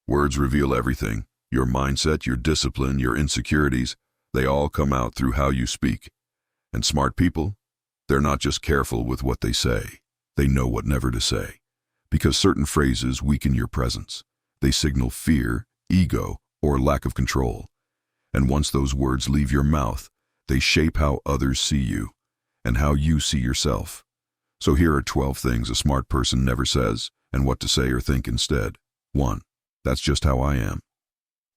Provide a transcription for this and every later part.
Words reveal everything. Your mindset, your discipline, your insecurities, they all come out through how you speak. And smart people, they're not just careful with what they say. They know what never to say. Because certain phrases weaken your presence. They signal fear, ego, or lack of control. And once those words leave your mouth, they shape how others see you and how you see yourself. So here are 12 things a smart person never says and what to say or think instead. 1. That's just how I am.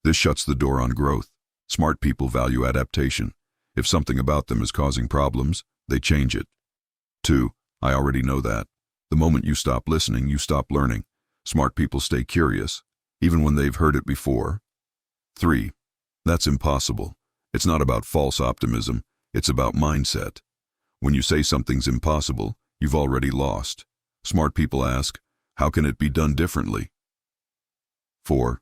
This shuts the door on growth. Smart people value adaptation. If something about them is causing problems, they change it. 2. I already know that. The moment you stop listening, you stop learning. Smart people stay curious, even when they've heard it before. 3. That's impossible. It's not about false optimism, it's about mindset. When you say something's impossible, you've already lost. Smart people ask, how can it be done differently? 4.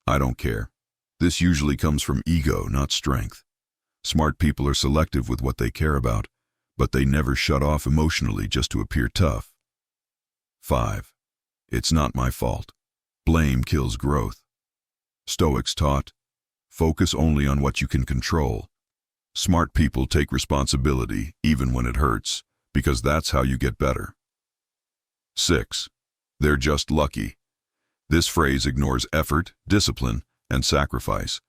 I don't care. This usually comes from ego, not strength. Smart people are selective with what they care about, but they never shut off emotionally just to appear tough. 5. It's not my fault. Blame kills growth. Stoics taught, focus only on what you can control. Smart people take responsibility even when it hurts, because that's how you get better. 6. They're just lucky. This phrase ignores effort, discipline, and sacrifice.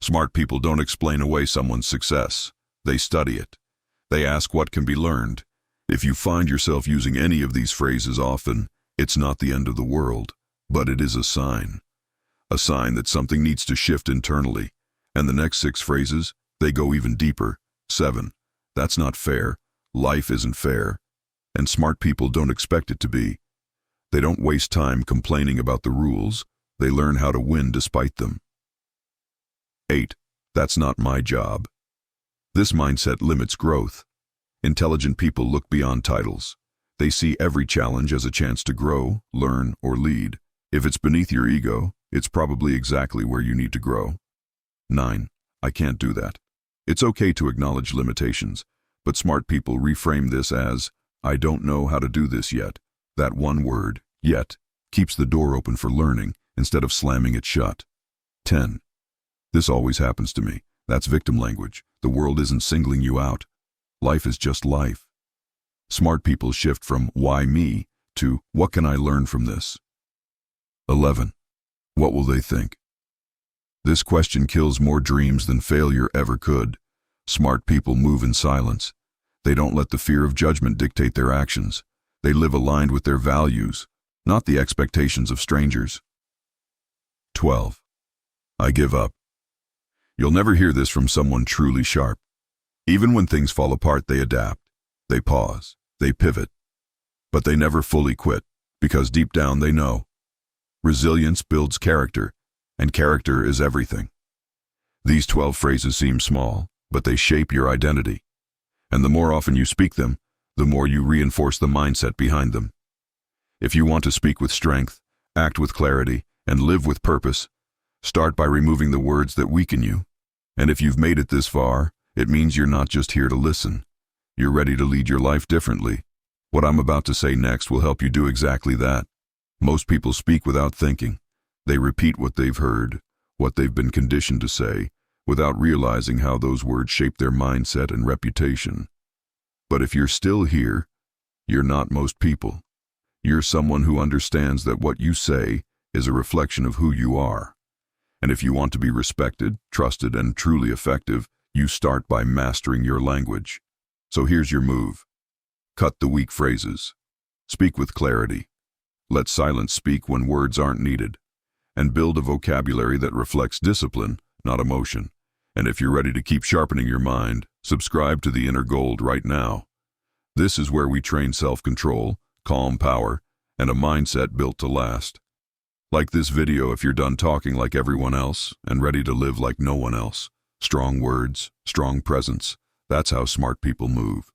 Smart people don't explain away someone's success. They study it. They ask what can be learned. If you find yourself using any of these phrases often, it's not the end of the world, but it is a sign. A sign that something needs to shift internally. And the next 6 phrases, they go even deeper. 7. That's not fair. Life isn't fair. And smart people don't expect it to be. They don't waste time complaining about the rules. They learn how to win despite them. 8. That's not my job. This mindset limits growth. Intelligent people look beyond titles. They see every challenge as a chance to grow, learn, or lead. If it's beneath your ego, it's probably exactly where you need to grow. 9. I can't do that. It's okay to acknowledge limitations, but smart people reframe this as, I don't know how to do this yet. That one word, yet, keeps the door open for learning instead of slamming it shut. 10. This always happens to me. That's victim language. The world isn't singling you out. Life is just life. Smart people shift from why me to what can I learn from this? 11. What will they think? This question kills more dreams than failure ever could. Smart people move in silence. They don't let the fear of judgment dictate their actions. They live aligned with their values, not the expectations of strangers. 12. I give up. You'll never hear this from someone truly sharp. Even when things fall apart, they adapt. They pause. They pivot. But they never fully quit, because deep down they know. Resilience builds character, and character is everything. These 12 phrases seem small, but they shape your identity. And the more often you speak them, the more you reinforce the mindset behind them. If you want to speak with strength, act with clarity, and live with purpose, start by removing the words that weaken you. And if you've made it this far, it means you're not just here to listen. You're ready to lead your life differently. What I'm about to say next will help you do exactly that. Most people speak without thinking. They repeat what they've heard, what they've been conditioned to say, without realizing how those words shape their mindset and reputation. But if you're still here, you're not most people. You're someone who understands that what you say is a reflection of who you are. And if you want to be respected, trusted, and truly effective, you start by mastering your language. So here's your move. Cut the weak phrases. Speak with clarity. Let silence speak when words aren't needed. And build a vocabulary that reflects discipline, not emotion. And if you're ready to keep sharpening your mind, subscribe to The Inner Gold right now. This is where we train self-control, calm power, and a mindset built to last. Like this video if you're done talking like everyone else and ready to live like no one else. Strong words, strong presence. That's how smart people move.